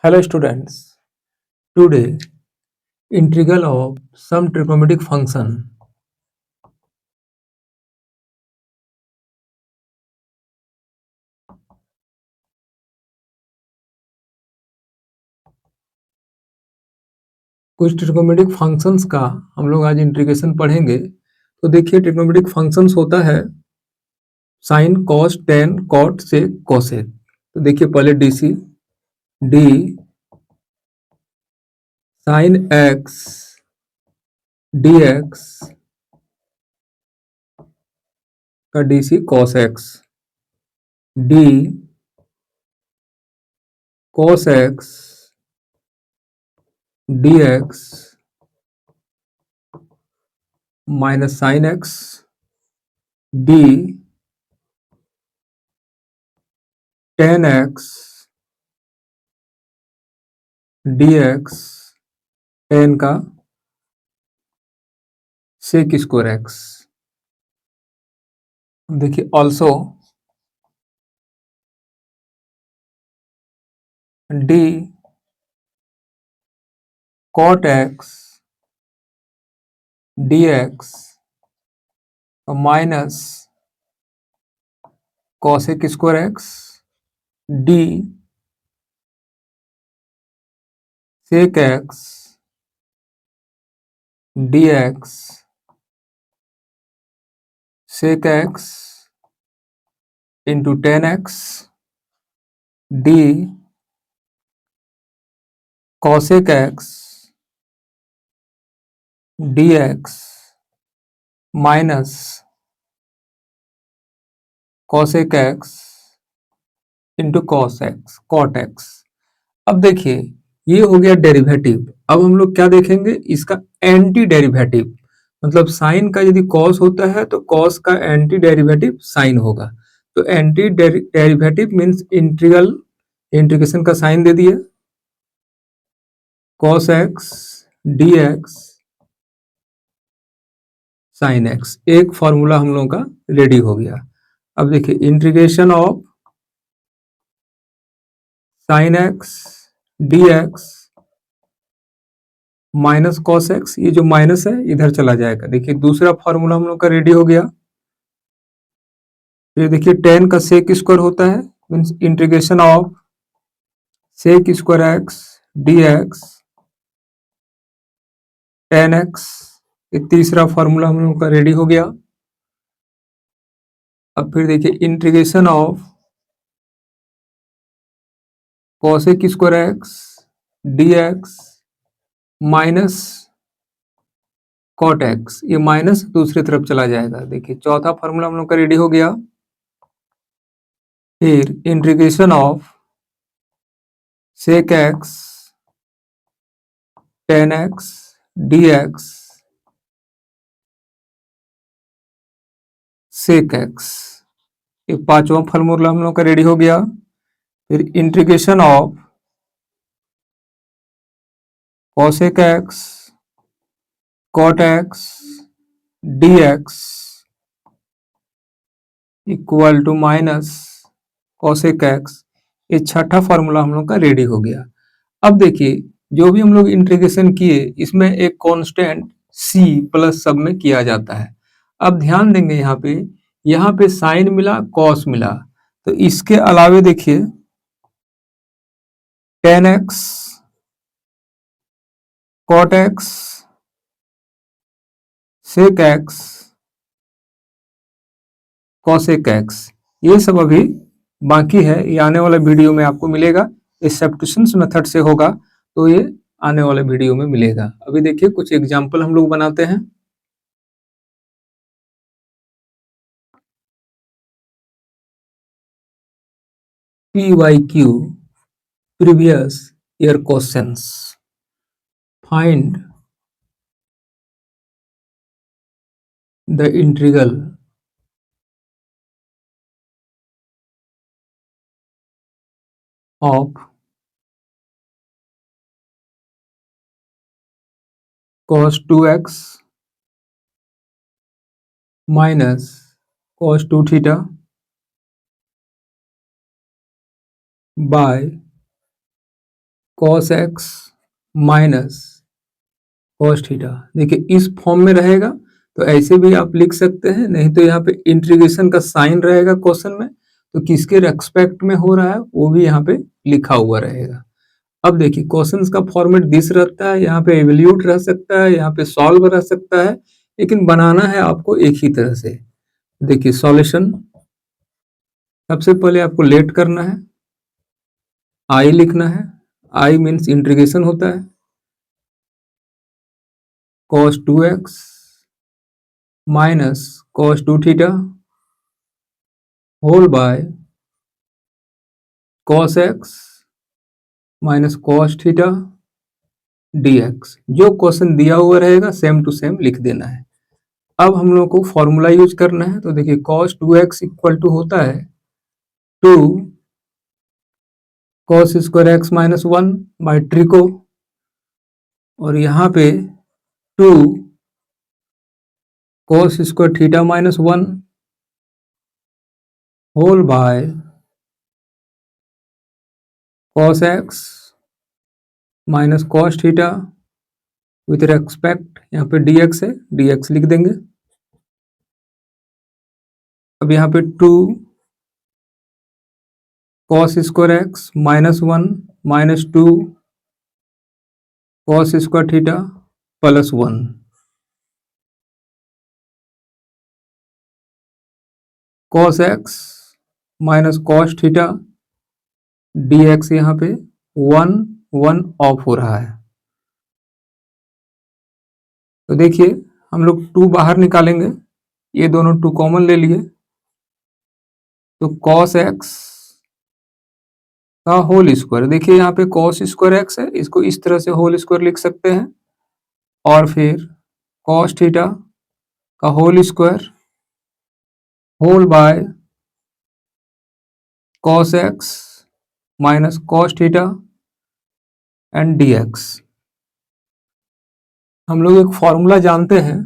Hello students, today integral of some trigonometric function. कुछ trigonometric functions का हम लोग आज इंटीग्रेशन पढ़ेंगे। तो देखिए ट्रिग्नोमेट्रिक फंक्शंस होता है साइन कॉस टेन कॉट से कोसेक। तो देखिए पहले d sine x d x का डीसी cos x d cos x d x minus sine x d tan x d x tan का सेक स्क्वायर एक्स। देखिए also d cot x d x minus cosec square x d sec x d x sec x into tan x d cosec x d x minus cosec x into cos x cot x. अब देखिए ये हो गया derivative. अब हम लोग क्या देखेंगे, इसका एंटी डेरिवेटिव। मतलब साइन का यदि कॉस होता है तो कॉस का एंटी डेरिवेटिव साइन होगा। तो anti derivative means integral, integration का साइन दे दिया cos x d x sine x. एक फॉर्मूला हम लोगों का रेडी हो गया। अब देखिए integration of sine x d x minus cos x, ये जो माइनस है इधर चला जाएगा। देखिए दूसरा फॉर्मूला हम लोग का रेडी हो गया। ये देखिए टेन का सेक स्क्वायर होता है, means integration of sec square x d x tan x. ये तीसरा फॉर्मूला हम लोग का रेडी हो गया। अब फिर देखिए integration of cosec square x d x minus cot x, ये माइनस दूसरी तरफ चला जाएगा। देखिए चौथा फॉर्मूला हम लोग का रेडी हो गया। फिर integration of sec x tan x d x sec x, ये पांचवा फॉर्मूला हम लोग का रेडी हो गया। फिर integration of cosec x cot x d x equal to minus cosec x, ये छठा फॉर्मूला हम लोग का रेडी हो गया। अब देखिए जो भी हम लोग इंटीग्रेशन किए इसमें एक कांस्टेंट c प्लस सब में किया जाता है। अब ध्यान देंगे यहाँ पे साइन मिला कॉस मिला, तो इसके अलावे देखिए tan x cot x sec x cosec x, ये सब अभी बाकी है। ये आने वाले वीडियो में आपको मिलेगा। ये सब्स्टिट्यूशन मेथड से होगा, तो ये आने वाले वीडियो में मिलेगा। अभी देखिए कुछ एग्जाम्पल हम लोग बनाते हैं। PYQ previous year questions. Find the integral of cos 2x minus cos 2 theta by cos x minus cos theta. देखिए इस फॉर्म में रहेगा तो ऐसे भी आप लिख सकते हैं, नहीं तो यहाँ पे इंटीग्रेशन का साइन रहेगा क्वेश्चन में, तो किसके रेस्पेक्ट में हो रहा है वो भी यहाँ पे लिखा हुआ रहेगा। अब देखिए क्वेश्चंस का फॉर्मेट दिस रहता है, यहाँ पे एवल्यूट रह सकता है, यहाँ पे सॉल्व रह सकता है, लेकिन बनाना है आपको एक ही तरह से। देखिए सॉल्यूशन, सबसे पहले आपको लेट करना है, आई लिखना है, आई मीन्स इंटीग्रेशन होता है, cos 2x minus cos 2 theta whole by cos x minus cos theta dx। जो क्वेश्चन दिया हुआ रहेगा सेम टू सेम लिख देना है। अब हम लोग को फॉर्मूला यूज करना है, तो देखिए cos 2x इक्वल टू होता है 2 cos square x minus 1 by ट्रिको, और यहाँ पे 2 cos square theta minus 1 whole by cos x minus cos theta with respect, यहाँ पे dx है, dx लिख देंगे। अब यहाँ पे 2 cos square x minus 1 minus 2 cos square theta plus 1, cos x minus cos theta dx, यहाँ पे 1 1 ऑफ हो रहा है। तो देखिए हम लोग 2 बाहर निकालेंगे, ये दोनों 2 कॉमन ले लिए, तो cos x का होल स्क्वायर, देखिए यहाँ पे cos स्क्वायर x है, इसको इस तरह से होल स्क्वायर लिख सकते हैं, और फिर cos थीटा का whole square whole by cos x minus cos theta and dx। हम लोग एक फॉर्मूला जानते हैं,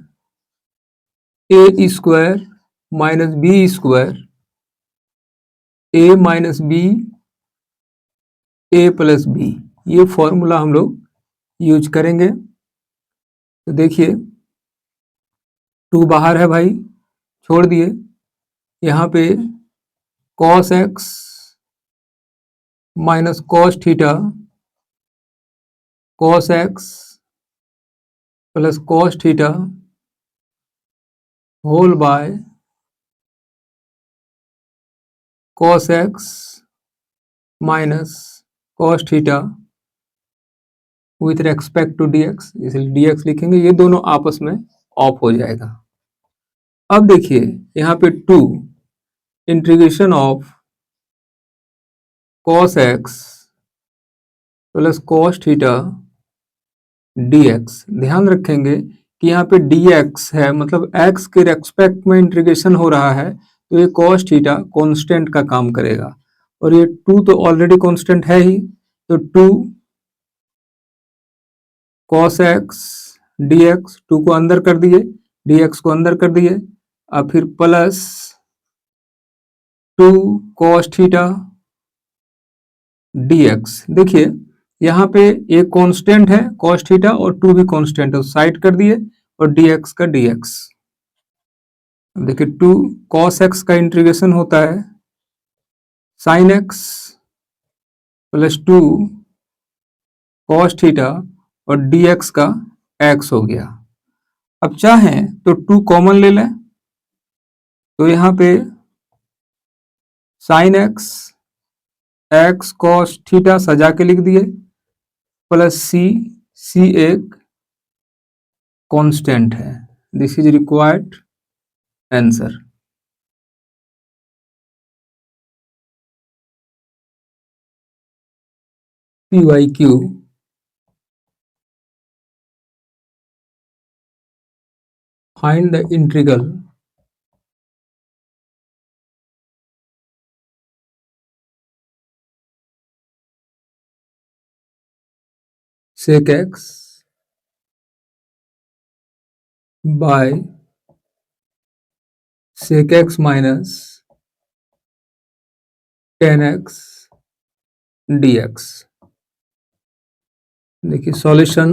a square minus b square a minus b a plus b, ये फॉर्मूला हम लोग यूज करेंगे। तो देखिए 2 बाहर है भाई, छोड़ दिए, यहाँ पे cos x minus cos theta cos x plus cos theta whole by cos x minus cos theta with respect to dx, इसलिए dx लिखेंगे, ये दोनों आपस में ऑफ हो जाएगा। अब देखिए यहाँ पे 2 integration of cos x plus cos theta dx, ध्यान रखेंगे कि यहाँ पे dx है, मतलब x के रेस्पेक्ट में इंटीग्रेशन हो रहा है, तो ये cos थीटा कांस्टेंट का काम करेगा, और ये 2 तो ऑलरेडी कांस्टेंट है ही, तो 2 cos x dx, 2 को अंदर कर दिए, dx को अंदर कर दिए, अब फिर प्लस 2 cos थीटा dx। देखिए यहाँ पे एक कांस्टेंट है cos थीटा और 2 भी कांस्टेंट है, साइड कर दिए, और dx का dx। देखिए 2 cos x का इंटीग्रेशन होता है sin x plus 2 cos theta, और dx का x हो गया। अब चाहें तो 2 कॉमन ले लें, तो यहाँ पे sin x x cos theta सजा के लिख दिए, प्लस c एक कांस्टेंट है, this is required answer. PYQ find the integral sec x by sec x minus tan x dx। देखिए solution,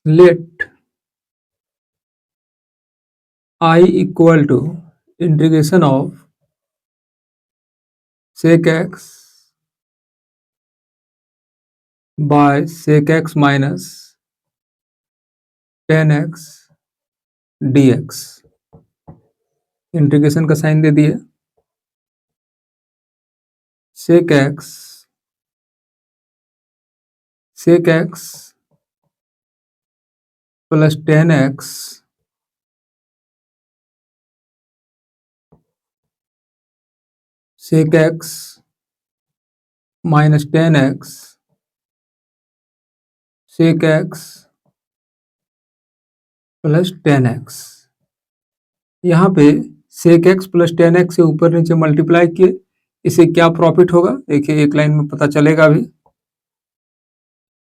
let I equal to integration of sec x by sec x minus tan x dx। Integration का sign दे दिए, sec x plus tan x sec x minus tan x sec x plus tan x। यहाँ पे sec x plus tan x से ऊपर नीचे multiply किए, इसे क्या प्रॉफिट होगा देखिए एक लाइन में पता चलेगा। अभी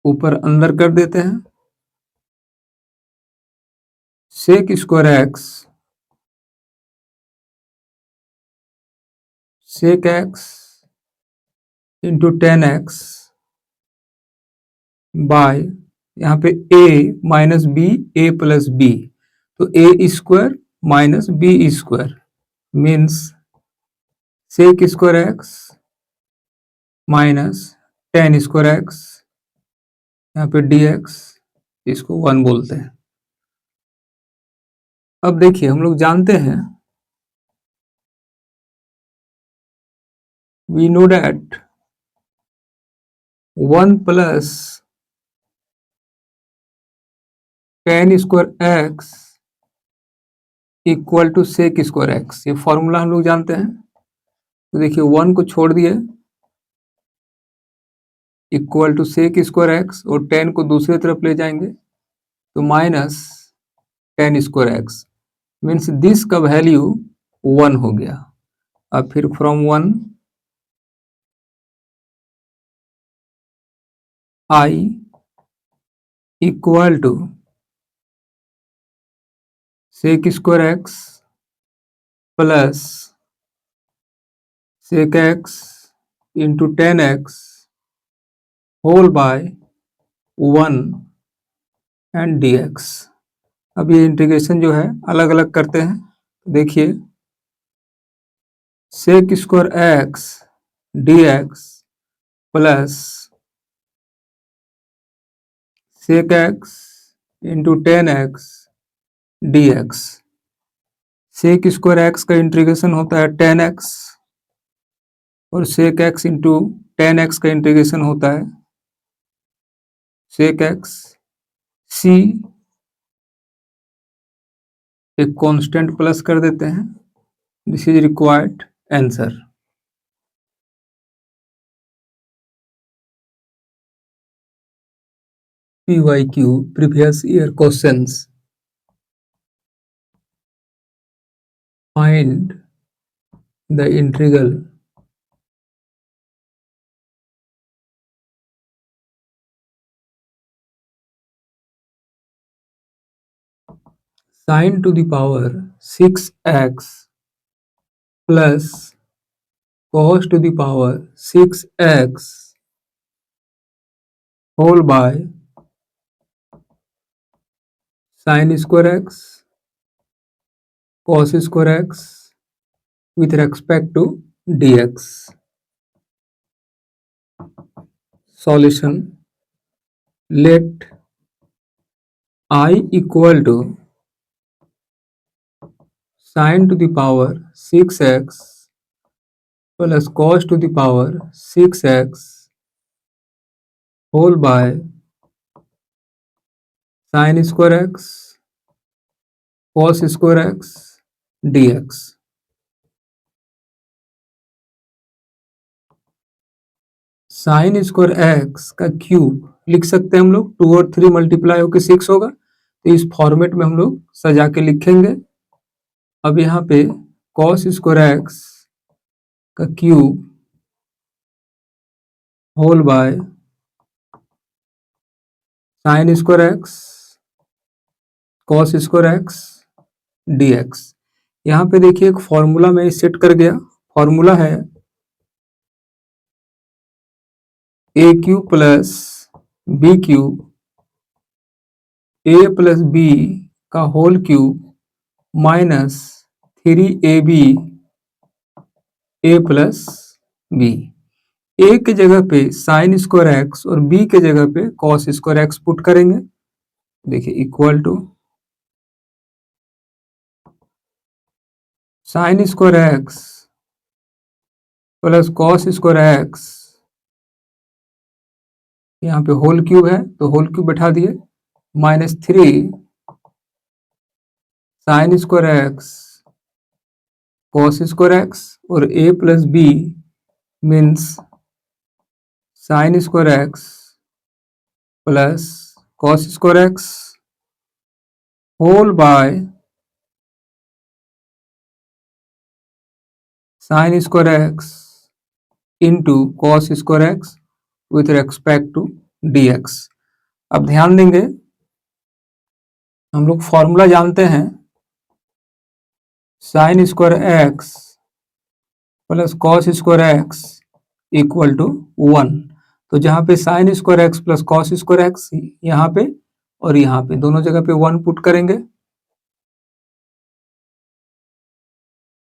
ऊपर अंदर कर देते हैं, sec square x sec x into tan x by, यहाँ पे a minus b a plus b, तो a square minus b square means sec square x minus tan square x, यहाँ पे डी एक्स, इसको 1 बोलते हैं। अब देखिए हम लोग जानते हैं, we know that 1 plus tan square x equal to sec square x, ये फॉर्मूला हम लोग जानते हैं। तो देखिए 1 को छोड़ दिए, equal to sec square x, और 10 को दूसरी तरफ ले जाएंगे तो minus tan square x, means this का वैल्यू 1 हो गया। अब फिर from 1 I equal to sec square x plus sec x into tan x whole by 1 and d x. अब ये इंटीग्रेशन जो है अलग अलग करते हैं। देखिए sec square x d x plus sec x into tan x d x. Sec square x का इंटीग्रेशन होता है टेन एक्स, और sec x into tan x का इंटीग्रेशन होता है सेक एक्स। सी एक कांस्टेंट प्लस कर देते हैं, this is required answer. PYQ previous year questions, find the integral sin to the power 6x plus cos to the power 6x whole by sin square x cos square x with respect to dx। Solution, let I equal to sin to the power 6x plus cos to the power 6x whole by sin square x cos square x dx। Sign square x का cube लिख सकते हैं हम लोग, 2 और 3 multiply होकर 6 होगा, तो इस फॉर्मेट में हम लोग सजा के लिखेंगे। अब यहाँ पे कॉस स्क्वायर एक्स का cube whole by sine square x cos square x dx। यहाँ पे देखिए एक फॉर्मूला में सेट कर गया, फॉर्मूला है a cube plus b cube a plus b का whole cube minus 3ab a plus b. A के जगह पे साइन स्क्वायर एक्स और बी के जगह पे कॉस स्क्वायर एक्स पुट करेंगे। देखिए equal to sine square x plus cos square x, यहाँ पे होल क्यूब है तो होल क्यूब बैठा दिए, minus 3 sine square x cos square x और a plus b means sine square x plus cos square x whole by sine square x into cos square x with respect to dx। अब ध्यान देंगे, हम लोग formula जानते हैं sine square x plus cos square x equal to 1। तो जहां पे sine square x plus cos square x यहाँ पे और यहाँ पे दोनों जगह पे 1 पुट करेंगे।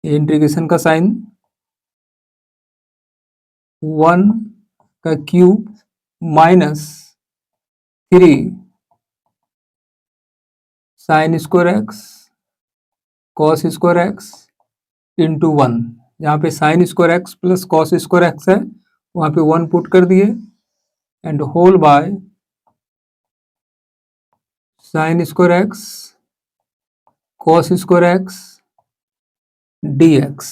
ये इंटीग्रेशन का साइन 1 का cube minus 3 sine square x cos square x into 1। जहाँ पे sine square x plus cos square x है वहाँ पे 1 पुट कर दिए and whole by sine square x cos square x dx।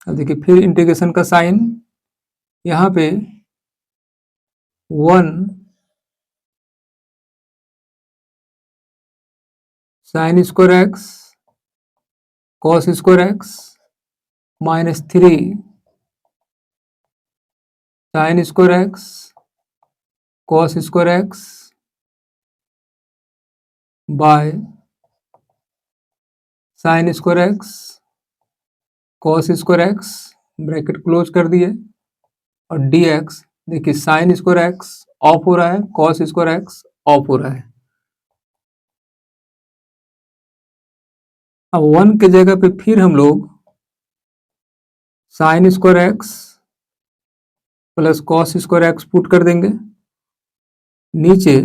अब देखिए फिर इंटीग्रेशन का साइन, यहाँ पे 1 sign square x cos square x minus 3 sine square x cos square x bye sine square x cos square x bracket close कर दिए और dx। देखिए साइन स्क्वायर एक्स ऑफ हो रहा है, कॉस स्क्वायर एक्स ऑफ हो रहा है। अब 1 के जगह पे फिर हम लोग sign square x plus cos square x put कर देंगे। नीचे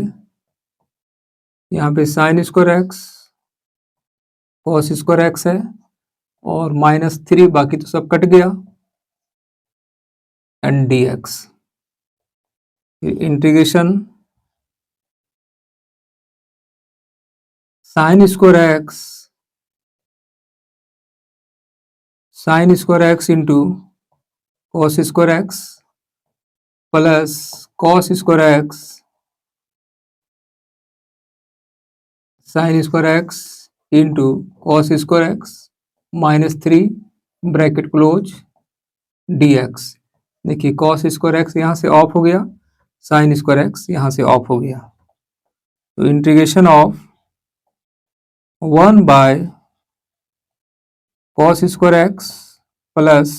यहाँ पे sine square x cos square x है और माइनस 3, बाकी तो सब कट गया and dx। Integration sign square x into cos square x plus cos square x sign square x into cos square x minus 3 bracket close dx। देखिए cos square x यहाँ से of हो गया, sign square x यहाँ से of हो गया। तो integration of 1 by cos square x plus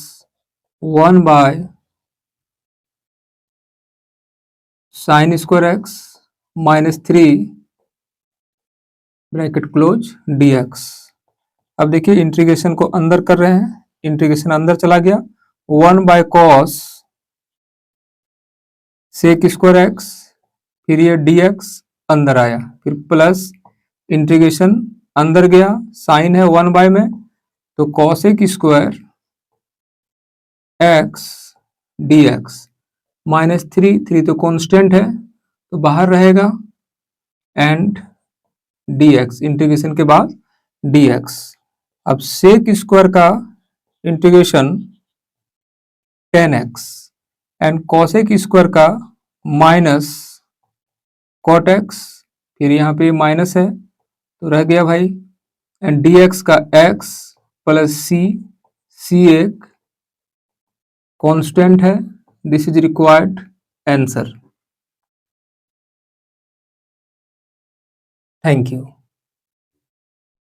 1 bye sine square x minus 3 bracket close dx। अब देखिए इंटीग्रेशन को अंदर कर रहे हैं, इंटीग्रेशन अंदर चला गया, 1 by cosec square x, फिर ये dx अंदर आया, फिर प्लस इंटीग्रेशन अंदर गया, साइन है 1 बाय में तो cosec square x dx minus 3 तो कांस्टेंट है तो बाहर रहेगा एंड dx इंटीग्रेशन के बाद dx। अब सेक स्क्वायर का integration 10x and cosec square का माइनस कॉट एक्स, फिर यहाँ पे माइनस है तो रह गया भाई एंड dx का x प्लस c एक कांस्टेंट है। This is required answer. Thank you.